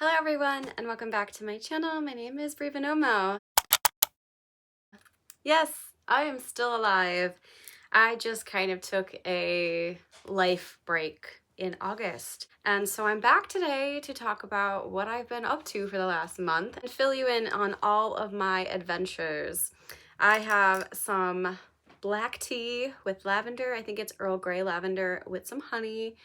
Hello everyone and welcome back to my channel. My name is Bree Buonomo. Yes, I am still alive. I just kind of took a life break in August. And so I'm back today to talk about what I've been up to for the last month and fill you in on all of my adventures. I have some black tea with lavender. I think it's Earl Grey lavender with some honey.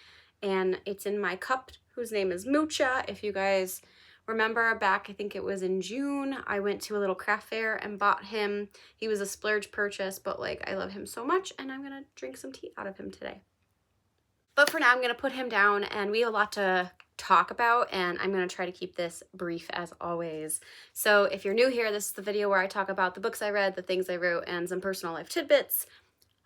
And it's in my cup, whose name is Mucha. If you guys remember back, I think it was in June, I went to a little craft fair and bought him. He was a splurge purchase, but like I love him so much and I'm gonna drink some tea out of him today. But for now, I'm gonna put him down and we have a lot to talk about and I'm gonna try to keep this brief as always. So if you're new here, this is the video where I talk about the books I read, the things I wrote, and some personal life tidbits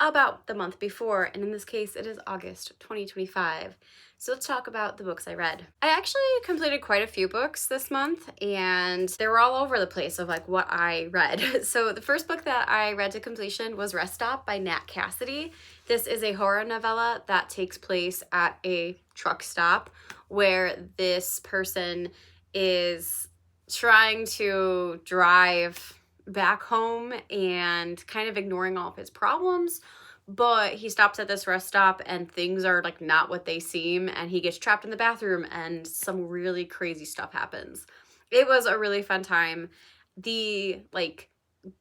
about the month before, and in this case it is August 2025. So let's talk about the books I read. I actually completed quite a few books this month and they were all over the place of like what I read. So the first book that I read to completion was Rest Stop by Nat Cassidy. This is a horror novella that takes place at a truck stop where this person is trying to drive back home and kind of ignoring all of his problems, but he stops at this rest stop and things are like not what they seem and he gets trapped in the bathroom and some really crazy stuff happens. It was a really fun time. The like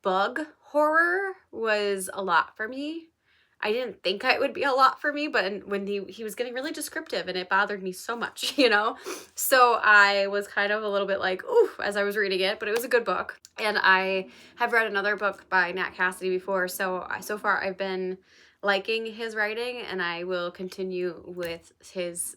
bug horror was a lot for me. I didn't think it would be a lot for me, but when he was getting really descriptive and it bothered me so much, you know? So I was kind of a little bit like, ooh, as I was reading it, but it was a good book. And I have read another book by Nat Cassidy before, so far I've been liking his writing and I will continue with his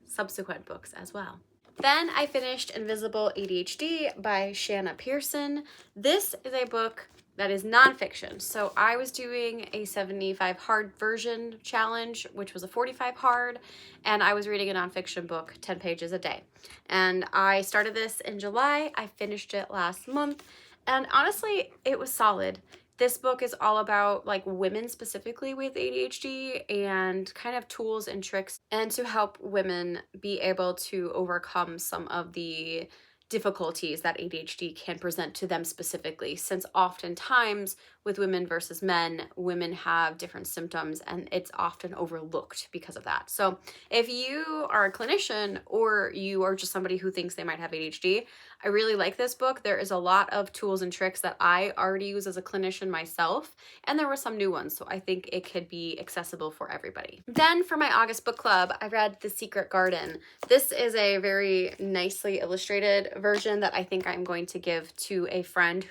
subsequent books as well. Then I finished Invisible ADHD by Shanna Pearson. This is a book that is nonfiction. So I was doing a 75 hard version challenge, which was a 45 hard, and I was reading a nonfiction book, 10 pages a day. And I started this in July. I finished it last month, and honestly, it was solid. This book is all about like women specifically with ADHD and kind of tools and tricks and to help women be able to overcome some of the difficulties that ADHD can present to them specifically, since oftentimes with women versus men, women have different symptoms and it's often overlooked because of that. So if you are a clinician or you are just somebody who thinks they might have ADHD, I really like this book. There is a lot of tools and tricks that I already use as a clinician myself, and there were some new ones, so I think it could be accessible for everybody. Then for my August book club, I read The Secret Garden. This is a very nicely illustrated version that I think I'm going to give to a friend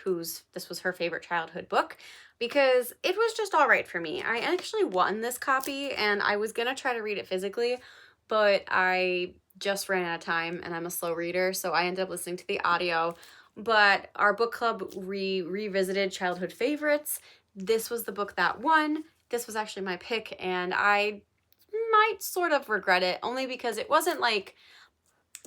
this was her favorite childhood book, because it was just all right for me. I actually won this copy and I was gonna try to read it physically, but I just ran out of time and I'm a slow reader, so I ended up listening to the audio. But our book club revisited childhood favorites. This was the book that won. This was actually my pick and I might sort of regret it, only because it wasn't like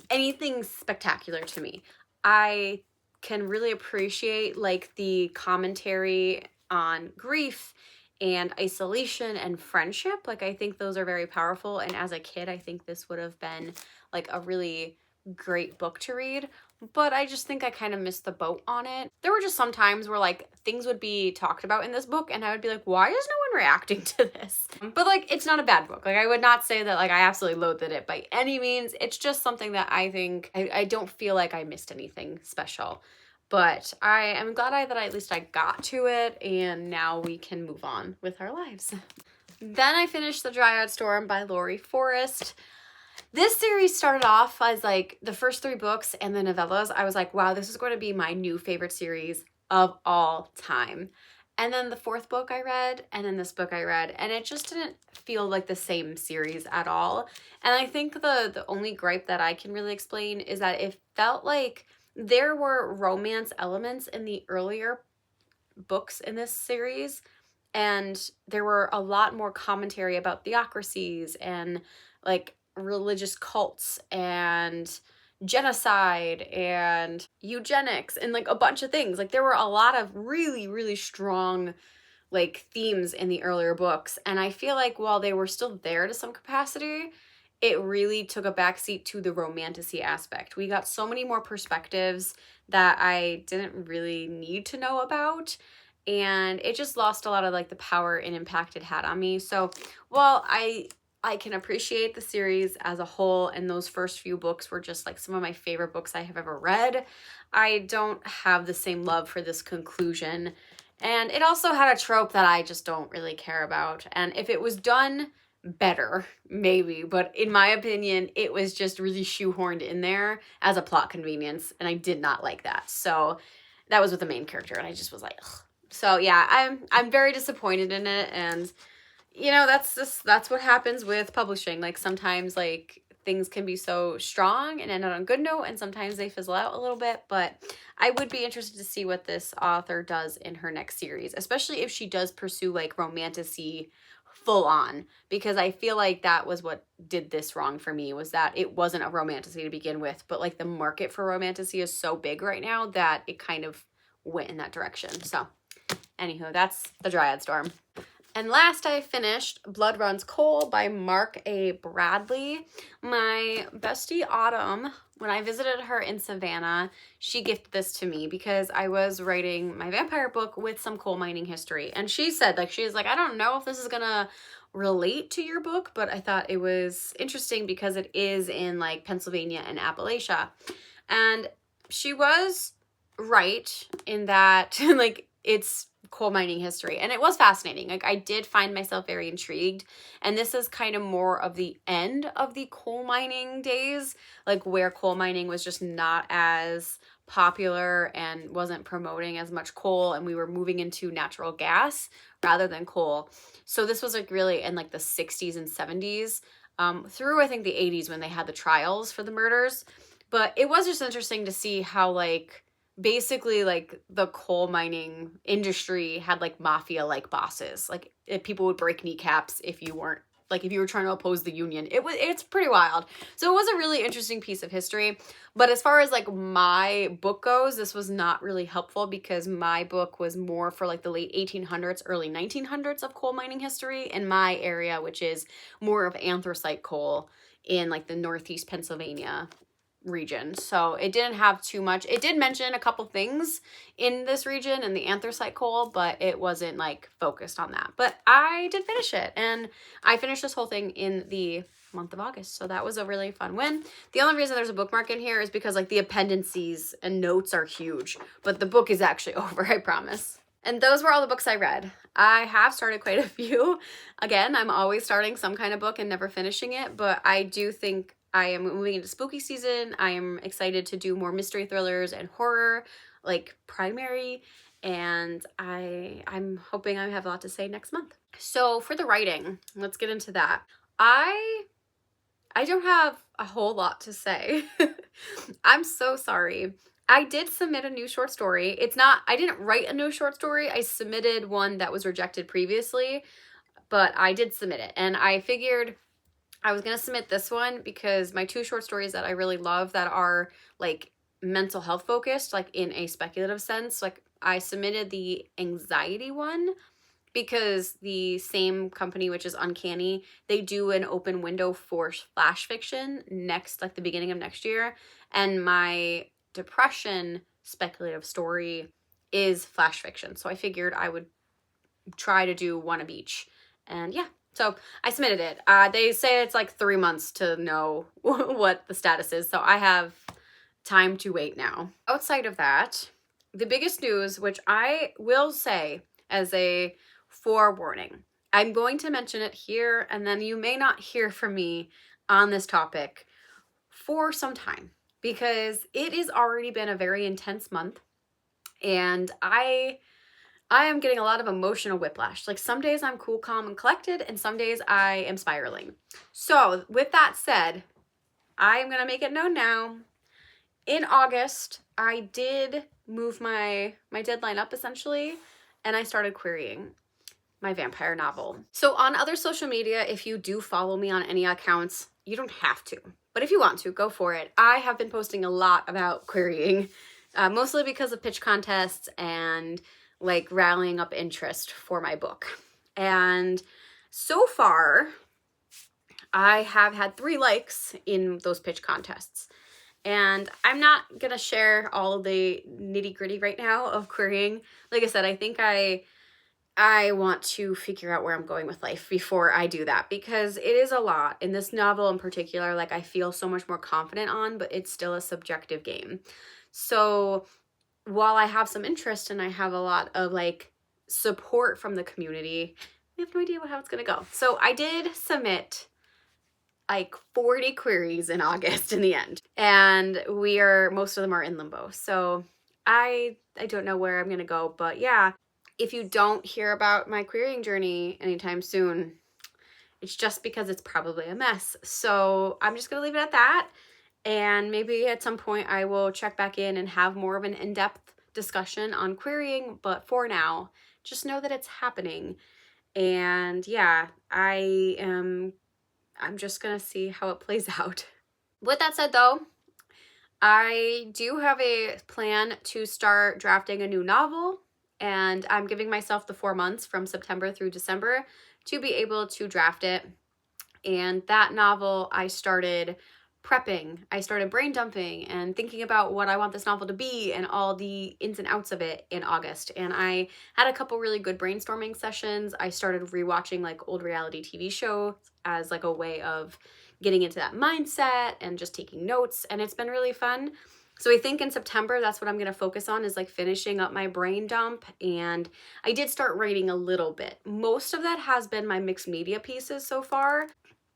anything spectacular to me. I can really appreciate like the commentary on grief and isolation and friendship. Like I think those are very powerful, and as a kid I think this would have been like a really great book to read, but I just think I kind of missed the boat on it. There were just some times where like things would be talked about in this book and I would be like, why is no one reacting to this? But like it's not a bad book. Like I would not say that like I absolutely loathed it by any means. It's just something that I think I don't feel like I missed anything special. But I am glad that at least I got to it, and now we can move on with our lives. Then I finished The Dryad Storm by Laurie Forrest. This series started off as like the first 3 books and the novellas. I was like, wow, this is going to be my new favorite series of all time. And then the 4th book I read, and then this book I read, and it just didn't feel like the same series at all. And I think the only gripe that I can really explain is that it felt like there were romance elements in the earlier books in this series, and there were a lot more commentary about theocracies and like religious cults and genocide and eugenics and like a bunch of things. Like there were a lot of really, really strong like themes in the earlier books, and I feel like while they were still there to some capacity, it really took a backseat to the romantasy aspect. We got so many more perspectives that I didn't really need to know about, and it just lost a lot of like the power and impact it had on me. So while I can appreciate the series as a whole, and those first few books were just like some of my favorite books I have ever read, I don't have the same love for this conclusion. And it also had a trope that I just don't really care about. And if it was done better, maybe, but in my opinion, it was just really shoehorned in there as a plot convenience, and I did not like that. So that was with the main character, and I just was like, ugh. So yeah, I'm very disappointed in it, and you know, that's what happens with publishing. Like sometimes like things can be so strong and end on a good note, and sometimes they fizzle out a little bit. But I would be interested to see what this author does in her next series, especially if she does pursue like romantasy full on, because I feel like that was what did this wrong for me, was that it wasn't a romantasy to begin with, but like the market for romantasy is so big right now that it kind of went in that direction. So anywho, that's the Dryad Storm. And last, I finished Blood Runs Cold by Mark A. Bradley. My bestie Autumn, when I visited her in Savannah, she gifted this to me because I was writing my vampire book with some coal mining history. And she said, like, she's like, I don't know if this is gonna relate to your book, but I thought it was interesting because it is in like Pennsylvania and Appalachia. And she was right in that, like, it's coal mining history, and it was fascinating. Like, I did find myself very intrigued, and this is kind of more of the end of the coal mining days, like where coal mining was just not as popular and wasn't promoting as much coal, and we were moving into natural gas rather than coal. So this was like really in like the 60s and 70s, through I think the 80s when they had the trials for the murders. But it was just interesting to see how like basically like the coal mining industry had like mafia like bosses. Like if people would break kneecaps if you weren't, like if you were trying to oppose the union. It's pretty wild. So it was a really interesting piece of history. But as far as like my book goes, this was not really helpful because my book was more for like the late 1800s, early 1900s of coal mining history in my area, which is more of anthracite coal in like the Northeast Pennsylvania region. So it didn't have too much. It did mention a couple things in this region and the anthracite coal, but it wasn't like focused on that. But I did finish it, and I finished this whole thing in the month of August. So that was a really fun win. The only reason there's a bookmark in here is because like the appendices and notes are huge, but the book is actually over, I promise. And those were all the books I read. I have started quite a few. Again, I'm always starting some kind of book and never finishing it, but I do think I am moving into spooky season. I am excited to do more mystery thrillers and horror, like primary, and I'm hoping I have a lot to say next month. So for the writing, let's get into that. I don't have a whole lot to say. I'm so sorry. I did submit a new short story. I didn't write a new short story. I submitted one that was rejected previously, but I did submit it, and I figured I was going to submit this one because my two short stories that I really love that are like mental health focused, like in a speculative sense, like I submitted the anxiety one because the same company, which is Uncanny, they do an open window for flash fiction like the beginning of next year. And my depression speculative story is flash fiction. So I figured I would try to do one of each. And yeah. So I submitted it. They say it's like 3 months to know what the status is. So I have time to wait now. Outside of that, the biggest news, which I will say as a forewarning, I'm going to mention it here, and then you may not hear from me on this topic for some time because it has already been a very intense month, and I am getting a lot of emotional whiplash. Like some days I'm cool, calm, and collected, and some days I am spiraling. So with that said, I am going to make it known now. In August, I did move my deadline up essentially, and I started querying my vampire novel. So on other social media, if you do follow me on any accounts, you don't have to, but if you want to, go for it. I have been posting a lot about querying, mostly because of pitch contests and like rallying up interest for my book. And so far, I have had 3 likes in those pitch contests. And I'm not going to share all the nitty gritty right now of querying. Like I said, I think I want to figure out where I'm going with life before I do that, because it is a lot. In this novel in particular, like I feel so much more confident on, but it's still a subjective game. So while I have some interest and I have a lot of like support from the community, I have no idea how it's going to go. So I did submit like 40 queries in August in the end, and most of them are in limbo. So I don't know where I'm going to go, but yeah, if you don't hear about my querying journey anytime soon, it's just because it's probably a mess. So I'm just going to leave it at that. And maybe at some point I will check back in and have more of an in-depth discussion on querying. But for now, just know that it's happening. And yeah, I'm just going to see how it plays out. With that said though, I do have a plan to start drafting a new novel, and I'm giving myself the 4 months from September through December to be able to draft it. And that novel, I started prepping. I started brain dumping and thinking about what I want this novel to be and all the ins and outs of it in August. And I had a couple really good brainstorming sessions. I started rewatching like old reality TV shows as like a way of getting into that mindset and just taking notes. And it's been really fun. So I think in September, that's what I'm going to focus on, is like finishing up my brain dump. And I did start writing a little bit. Most of that has been my mixed media pieces so far.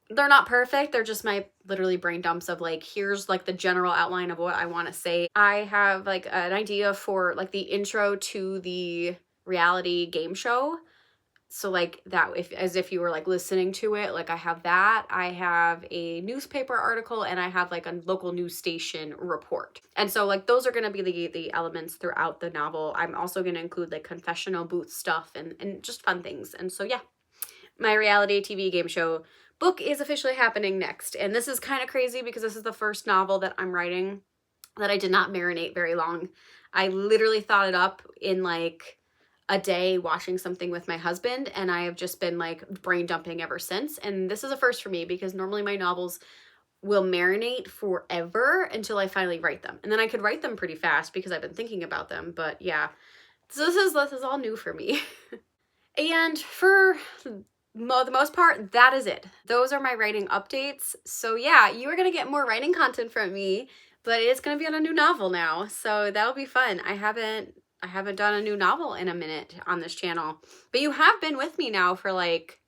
They're not perfect. They're just my literally brain dumps of like, here's like the general outline of what I want to say. I have like an idea for like the intro to the reality game show. So like that, as if you were like listening to it, like I have that. I have a newspaper article, and I have like a local news station report. And so like those are going to be the elements throughout the novel. I'm also going to include like confessional booth stuff and just fun things. And so yeah, my reality TV game show book is officially happening next. And this is kind of crazy because this is the first novel that I'm writing that I did not marinate very long. I literally thought it up in like a day watching something with my husband, and I have just been like brain dumping ever since. And this is a first for me because normally my novels will marinate forever until I finally write them. And then I could write them pretty fast because I've been thinking about them. But yeah, so this is all new for me. And for the most part, that is it. Those are my writing updates. So yeah, you are going to get more writing content from me, but it's going to be on a new novel now. So that'll be fun. I haven't done a new novel in a minute on this channel, but you have been with me now for like,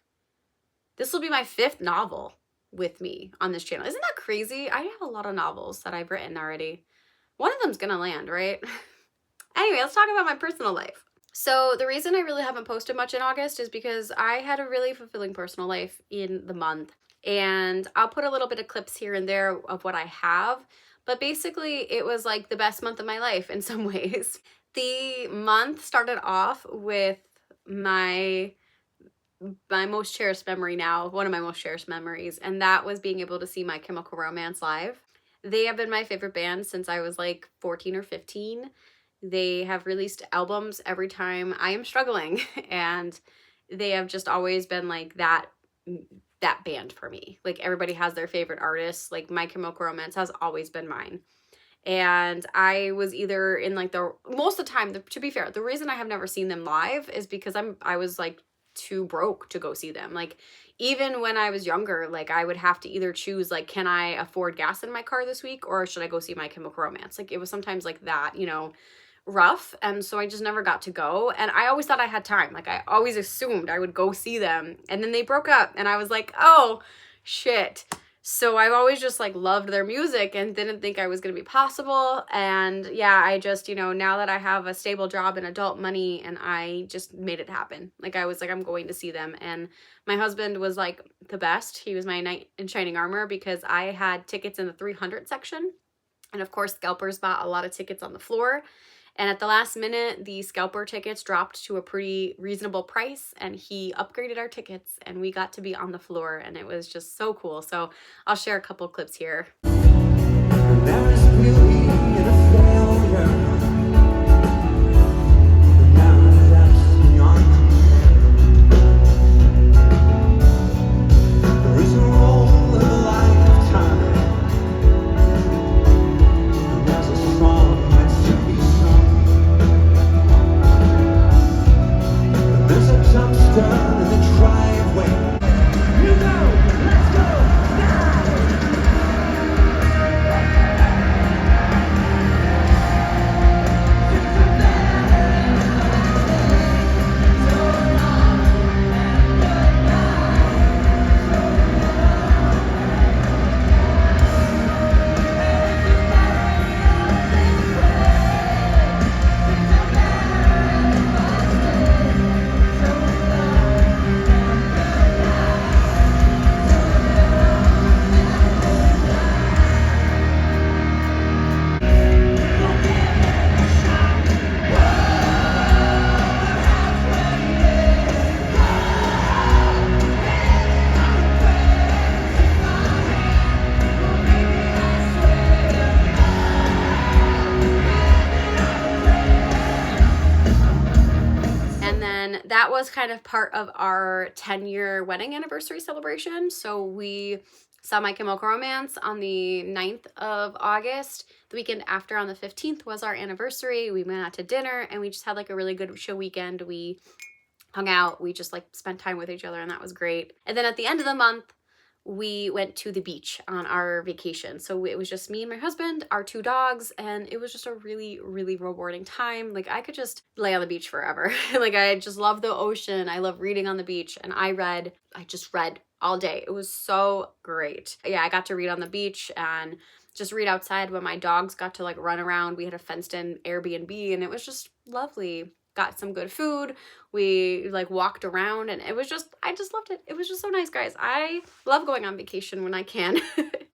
this will be my 5th novel with me on this channel. Isn't that crazy? I have a lot of novels that I've written already. One of them's gonna land, right? Anyway, let's talk about my personal life. So the reason I really haven't posted much in August is because I had a really fulfilling personal life in the month. And I'll put a little bit of clips here and there of what I have. But basically, it was like the best month of my life in some ways. The month started off with my most cherished memory now, one of my most cherished memories, and that was being able to see My Chemical Romance live. They have been my favorite band since I was like 14 or 15. They have released albums every time I am struggling, and they have just always been like that band for me. Like everybody has their favorite artists. Like My Chemical Romance has always been mine. And I was either in like most of the time, to be fair, the reason I have never seen them live is because I was like too broke to go see them. Like even when I was younger, like I would have to either choose like, can I afford gas in my car this week, or should I go see My Chemical Romance? Like it was sometimes like that, you know, rough. And so I just never got to go. And I always thought I had time. Like I always assumed I would go see them. And then they broke up and I was like, oh shit. So I've always just like loved their music and didn't think I was going to be possible. And yeah, I just, you know, now that I have a stable job and adult money, and I just made it happen. Like I was like, I'm going to see them. And my husband was like the best. He was my knight in shining armor because I had tickets in the 300 section. And of course, scalpers bought a lot of tickets on the floor. And at the last minute, the scalper tickets dropped to a pretty reasonable price, and he upgraded our tickets and we got to be on the floor, and it was just so cool. So I'll share a couple clips here. There is beauty in a failure. Now that's beyond compare. There is a role that was kind of part of our 10-year wedding anniversary celebration. So we saw My Chemical Romance on the 9th of August. The weekend after, on the 15th, was our anniversary. We went out to dinner and we just had like a really good chill weekend. We hung out, we just like spent time with each other, and that was great. And then at the end of the month, we went to the beach on our vacation. So it was just me and my husband, our 2 dogs, and it was just a really, really rewarding time. Like, I could just lay on the beach forever. Like, I just love the ocean. I love reading on the beach, and I just read all day. It was so great. Yeah, I got to read on the beach and just read outside when my dogs got to like run around. We had a fenced in Airbnb, and it was just lovely. Got some good food. We like walked around, and it was just, I just loved it. It was just so nice, guys. I love going on vacation when I can.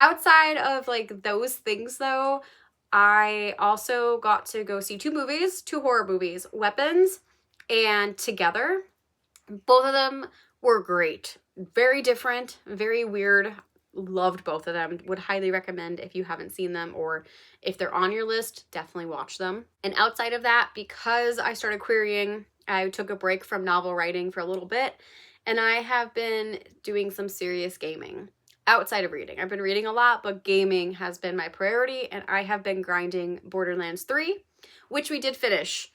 Outside of like those things though, I also got to go see 2 movies, 2 horror movies, Weapons and Together. Both of them were great. Very different, very weird. Loved both of them. Would highly recommend if you haven't seen them, or if they're on your list, definitely watch them. And outside of that, because I started querying, I took a break from novel writing for a little bit, and I have been doing some serious gaming outside of reading. I've been reading a lot, but gaming has been my priority, and I have been grinding Borderlands 3, which we did finish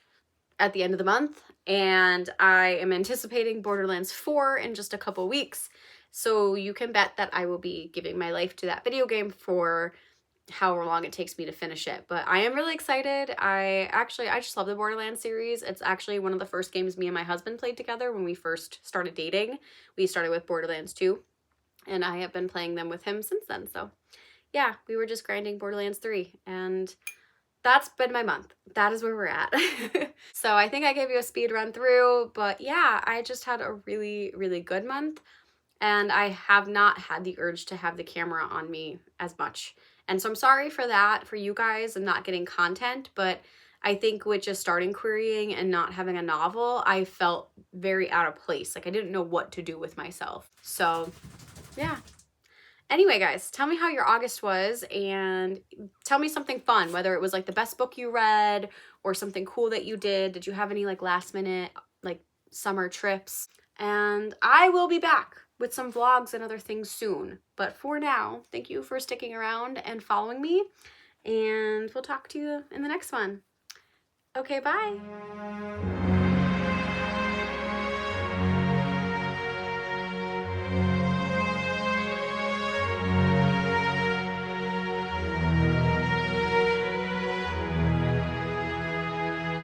at the end of the month, and I am anticipating Borderlands 4 in just a couple weeks. So you can bet that I will be giving my life to that video game for however long it takes me to finish it. But I am really excited. I just love the Borderlands series. It's actually one of the first games me and my husband played together when we first started dating. We started with Borderlands 2, and I have been playing them with him since then. So yeah, we were just grinding Borderlands 3, and that's been my month. That is where we're at. So I think I gave you a speed run through, but yeah, I just had a really, really good month. And I have not had the urge to have the camera on me as much. And so I'm sorry for that, for you guys, and not getting content, but I think with just starting querying and not having a novel, I felt very out of place. Like, I didn't know what to do with myself. So yeah. Anyway, guys, tell me how your August was, and tell me something fun, whether it was like the best book you read or something cool that you did. Did you have any like last minute like summer trips? And I will be back with some vlogs and other things soon. But for now, thank you for sticking around and following me, and we'll talk to you in the next one. Okay, bye.